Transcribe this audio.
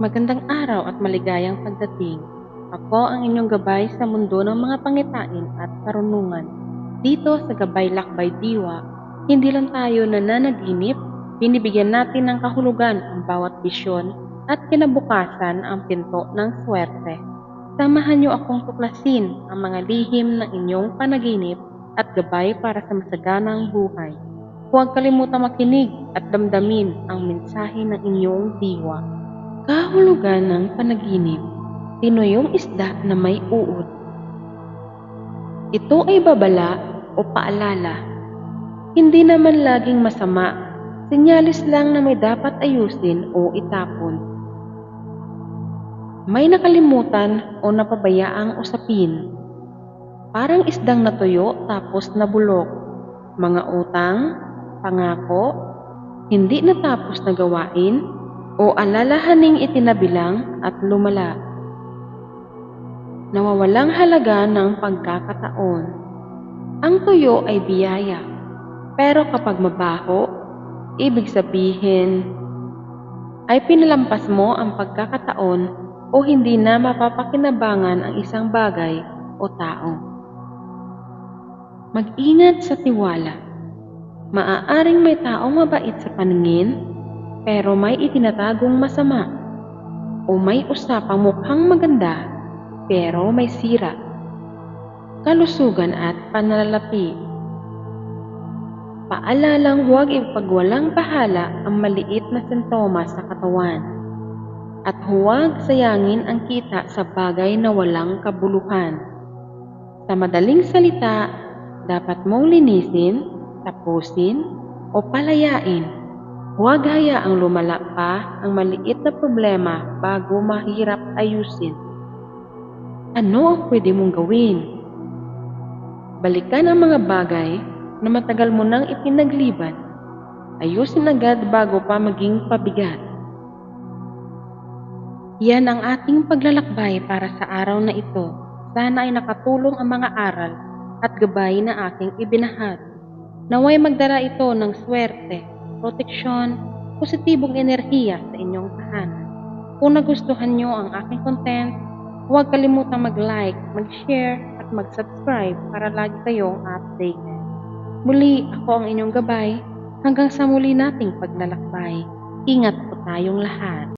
Magandang araw at maligayang pagdating. Ako ang inyong gabay sa mundo ng mga pangitain at karunungan. Dito sa Gabay Lakbay Diwa, hindi lang tayo nananaginip, binibigyan natin ng kahulugan ang bawat bisyon at kinabukasan ang pinto ng swerte. Samahan niyo akong tuklasin ang mga lihim ng inyong panaginip at gabay para sa masaganang buhay. Huwag kalimutang makinig at damdamin ang mensahe ng inyong diwa. Kahulugan ng panaginip, tinuyong isda na may uod. Ito ay babala o paalala. Hindi naman laging masama, sinyalis lang na may dapat ayusin o itapon. May nakalimutan o napabayaang usapin. Parang isdang natuyo tapos nabulok. Mga utang, pangako, hindi natapos na gawain, o alalahaning itinabilang at lumala. Nawawalang halaga ng pagkakataon. Ang tuyo ay biyaya, pero kapag mabaho, ibig sabihin ay pinalampas mo ang pagkakataon o hindi na mapapakinabangan ang isang bagay o tao. Mag-ingat sa tiwala. Maaaring may taong mabait sa paningin, pero may itinatagong masama, o may usapang mukhang maganda pero may sira, kalusugan at pananalapi. Paalalang huwag ipagwalang bahala ang maliit na sintomas sa katawan, at huwag sayangin ang kita sa bagay na walang kabuluhan. Sa madaling salita, dapat mong linisin, tapusin, o palayain. Huwag hayaang lumala pa ang maliit na problema bago mahirap ayusin. Ano ang pwede mong gawin? Balikan ang mga bagay na matagal mo nang ipinagliban. Ayusin agad bago pa maging pabigat. Yan ang ating paglalakbay para sa araw na ito. Sana ay nakatulong ang mga aral at gabay na aking ibinahag. Naway magdala ito ng swerte, proteksyon, positibong enerhiya sa inyong tahanan. Kung nagustuhan nyo ang aking content, huwag kalimutang mag-like, mag-share at mag-subscribe para lagi kayong updated. Muli, ako ang inyong gabay. Hanggang sa muli nating paglalakbay. Ingat po tayong lahat.